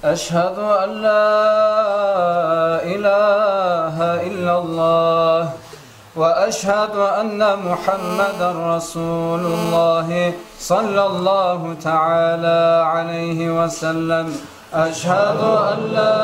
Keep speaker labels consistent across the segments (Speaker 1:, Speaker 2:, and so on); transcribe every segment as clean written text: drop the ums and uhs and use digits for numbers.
Speaker 1: أشهد أن لا إله إلا الله وأشهد أن محمدا رسول الله صلى الله تعالى عليه وسلم أشهد أن لا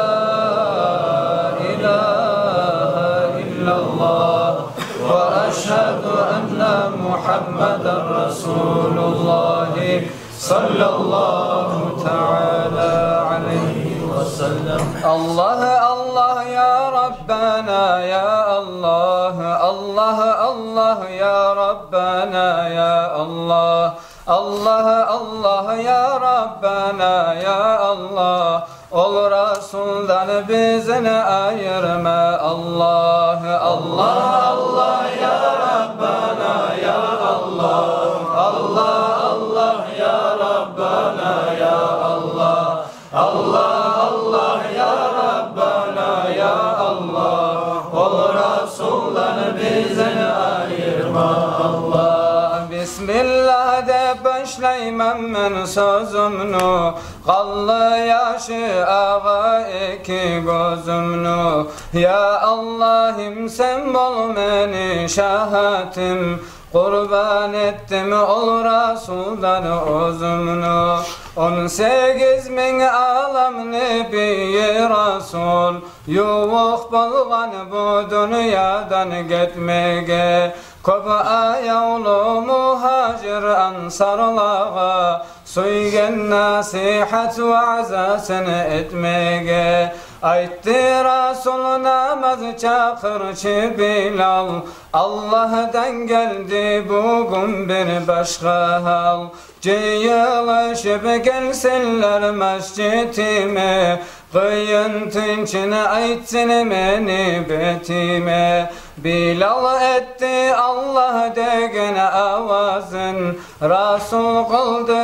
Speaker 1: إله إلا الله وأشهد أن محمدا رسول الله صلى الله تعالى عليه وسلم الله الله يا ربنا يا الله الله الله يا ربنا يا الله الله الله ya Rabbena ya Allah ol Resul'dan bizini ayırma Allah Allah Allah ya Rabbena ya Allah Allah Allah ya Rabbena ya Allah Allah Allah ya Rabbena ya Allah ol Resul'dan bizini ayırma Allah Bismillah de başlayman ben sözümnü Qallı yaşı ağa iki gözümnü Ya Allah'ım sen bol beni şahatim Kurban ettim ol Rasul'dan özümnü 18 bin alam nebiyi Rasul Yuvuq bolğan bu dünyadan gitmege Köp ayağlı muhacir ansarlağa Suygen nasihat vaazasını etmege Aytti Rasul namaz çakırçı Bilal Allah'tan geldi bugün bir başka hal Ceylaşıp gelsinler mescidime Kıyın tinçine aytsın beni betime Bilal etti Allah degen avazın Rasul kıldı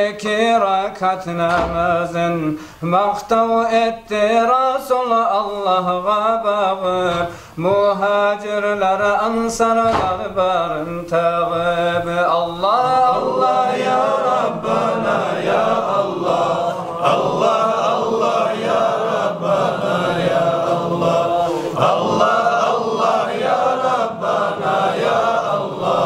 Speaker 1: iki rakat namazın Maktav etti Rasul Allah'a bağı Muhacirler ansarlar barın tağıbı Allah Allah ya Rabbana ya Allah Allah Allah ya Rabbana ya Allah Allah Allah ya Rabbana ya Allah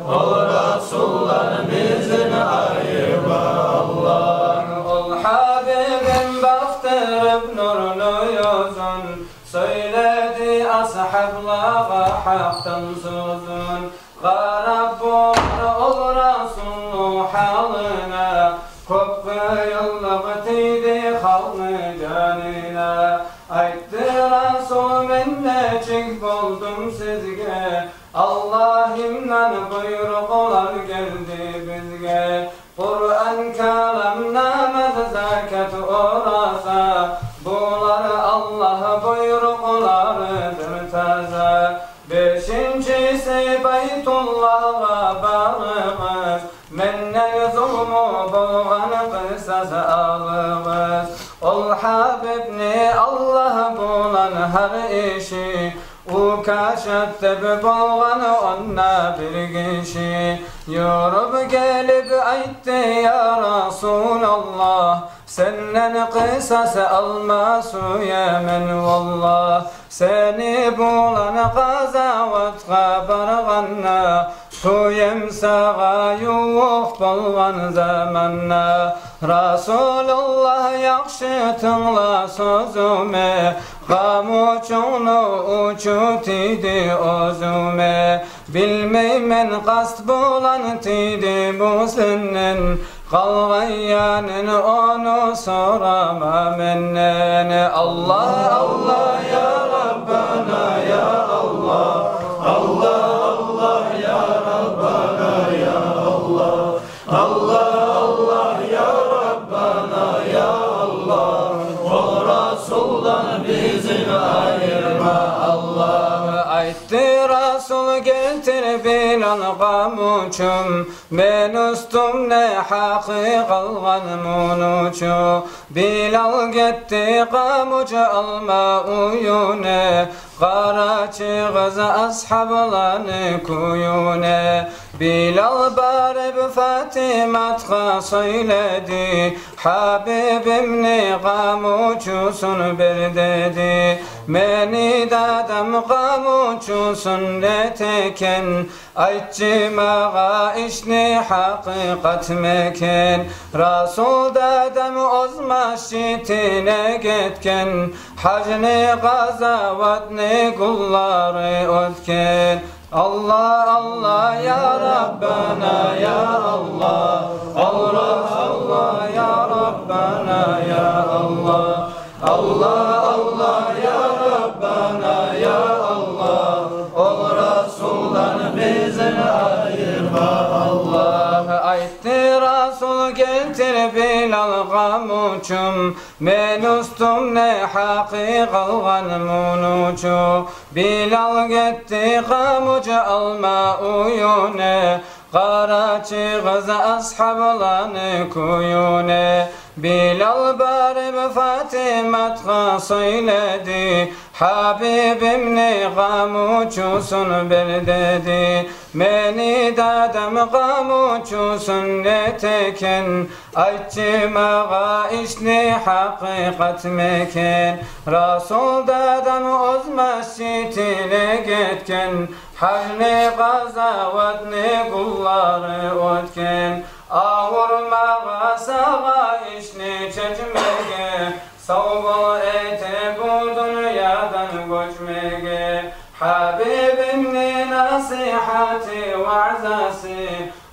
Speaker 1: ol Resul'dan bizini ayırma Allah ol Habibim baktırıp nurlu yüzün Söyledi ashablara haktan sözün Garab ol Resul'u haline Köp yıllık tiydi halkı canine Aytti Resul ben necik buldum sizge Allah'ımdan buyruqlar geldi bizge Kur'an kalam namaz zakat orasa Bunlar Allah buyruqlarıdır taze Beşincisi Beytullah'a bağımız Menden zulmü bolğan kısas alımız Ol Habibni Allah bulan her işi O kaşettib bolğan onna bir kişi Yorup gelip aytti ya Resulallah Senden kısas almasuya men vallah Seni bulan gazavatga barğanna Tuyem sağa yuvuq bolğan zamanna Rasulullah yaxşı tıngla sözüme Gamuçunu uçut idi özüme Bilmeymen qast bulan tidi bu senin Qalğan yanın onu sorama menden Allah Allah ya Rabbana ya Allah Allah Allah ya Rabbana ya Allah Allah Allah ya Rabbana ya Allah O Resul'dan bizim ayırma Allah Aytti Resul getir Bilal gamuçum Men üstümne haqı qalğan munuçu Bilal gitti gamuçu alma uyune Qaraçı qız ashablanı kuyune Bilal barib Fatimat'a söyledi, Habibimni gam uçusun bir dedi. Meni dadam gam uçusun neteken, Aytçımağa işni hakikat meken. Rasul dadam oz masjidine getken, Hacni gazavatni kulları ötken. Allah Allah ya Rabbana ya Allah, Allah Allah ya Rabbana ya Allah, Allah Allah ya Rabbana ya Allah, ol Resul'dan bizi ayırma Allah. Aytti Resul getir Bilal gam uçum, men ustum ne haqi qalgan munucu. Bilal gitti gam ucu alma uyune, Qaraçı kız ashablarını kuyune. Bilal barib Fatimat'a söyledi, Habibimni gam uçusun bir dedi. Meni dadam gam uçusun neteken, Aytçımağa işni hakikat meken. Rasul dadam oz masjidine getken, Hacni gazavatni kulları ötken. Ağurmağa sağa işni çekmege, Savgul ete bu dünyadan göçmege. Habibimni nasihati vazası,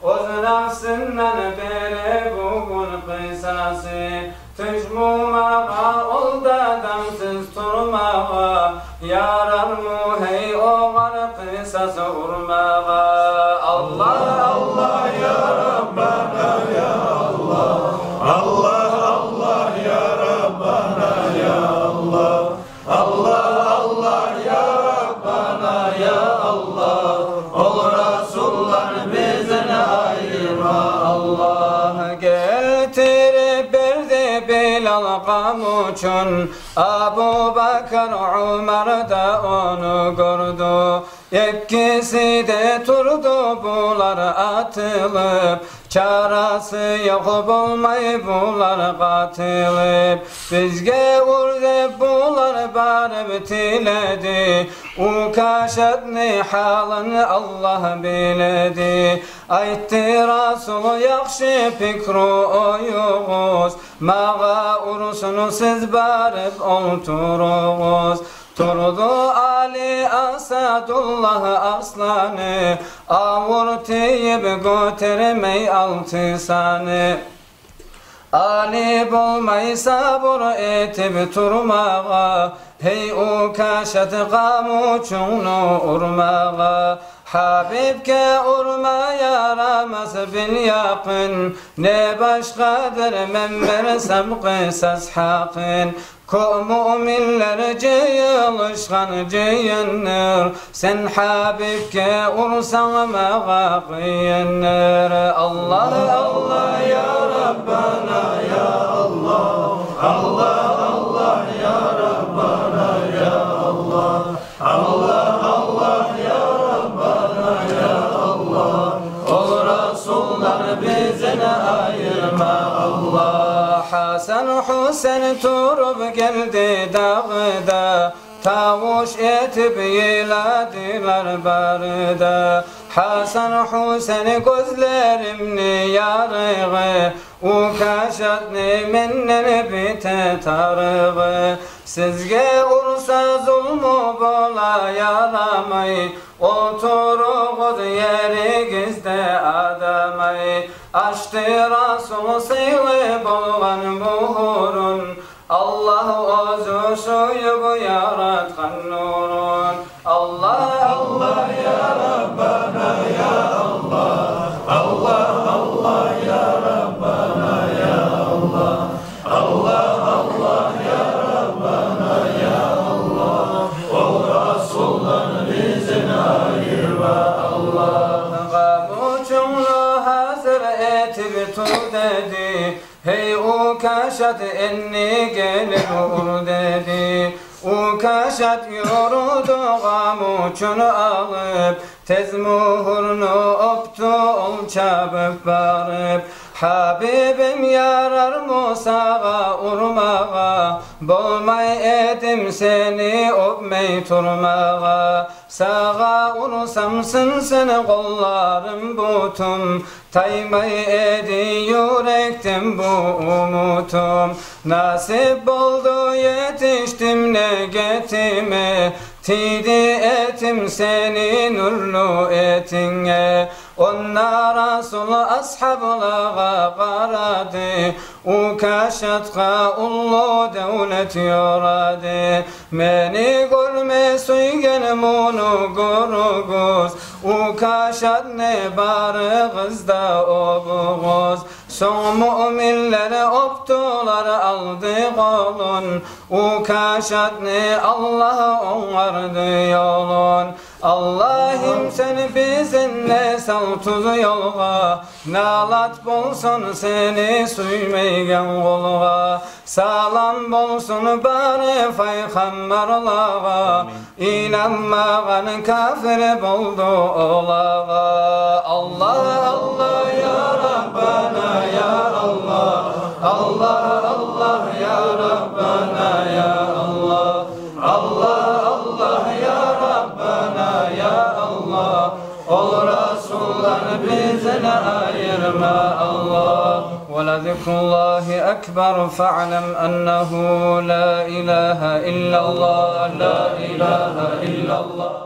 Speaker 1: Oz nafsinden beri bugün kısası. Tücmumağa ol dadamsız turmağa, Yarar mu hey oğar kısas urmağa. Allah Allah ya Rabbana ya Allah, Allah Allah ya Rabbana ya Allah, Allah Allah ya Rabbana ya Allah, ol Resul'dan bizini ayırma Allah. Getirip berdi Bilal gam uçun, Abu Bakar Umar da onu gördü. İkisi de turdu bular atılıp, Çarası yok bulmay bular katılıp. Bizge vurdu bular barib tiledi, Ukaşadni halın Allah biledi. Aytti Rasul yakşı fikru oyuğuz, Mağa ursunu siz barib olturuz. Turdu Ali Asadullah aslanı, Avur teyip götürmey altı sanı. Ali bulmay sabır etip turmağa, Hey Ukaşat gam uçunu urmağa. Habibke urma yaramaz bil yakın, Ne başkadır men versem kısas hakkın. Müminler cıyılışkan cıyınır, Sen Habibke ursan mağa kıyınır. Allah Allah ya Rabbana ya Allah, Allah Allah ya Rabbana ya Allah, Allah Allah ya Rabbana ya Allah, ol Resul'dan bizini ayırma Allah. Hasan Hüseyin turup geldi dağda, Tavuş etip yeladiler barda. Hasan Hüseyin gözlerimni yarığı, Ukaşadni menden bite tarığı. Sizge ursa zulmü bola yaramay, Oturuğuz yerigizde adamay. Açtı Rasul sıylı bolgan buhurun, Allah ozu suyu yaratkan nurun. Allah Allah ya Rabbana ya Allah, Allah Allah ya Rabbana ya Allah, Allah Allah ya Rabbana ya Allah, ol Resul'dan bizini ayırma Allah. Gamuçunlu hazır etip tur dedi, Hey Ukaşat enni gelip ur dedi. Ukaşat yoruldu gam uçunu alıp, tez muhurnu optu ol çabuk barıp Habibim yarar Musa'ga urmağa Bolmay edim seni öpmey turmağa Sağa ursam seni kollarım butum Taymay edi yürektim bu umutum Nasip oldu yetiştim negetime Tidi etim seni nurlu etine Onlar Resul ashablığa qaradı U kaşatqa ullu devlet yoradı Meni görme suygen munu guruguz U kaşat ne barı kızda obuğuz Son müminleri optular aldı kolun U kaşat ne Allah onardı yolun Allah'ım sen bizimle sal tuz yolga Nalat bolsun seni suymeygen kolga Salam bolsun bari peygamberlağa İnanmağan kafir boldu olağa Allah Allah ya Rabbana ya Allah Allah Allah ya Rabbana ya Allah Allah Allah ya Rabbana ya Allah Ol Resul'dan bizden ayırma Allah ولذكر الله أكبر فاعلم أنه لا إله إلا الله لا إله إلا الله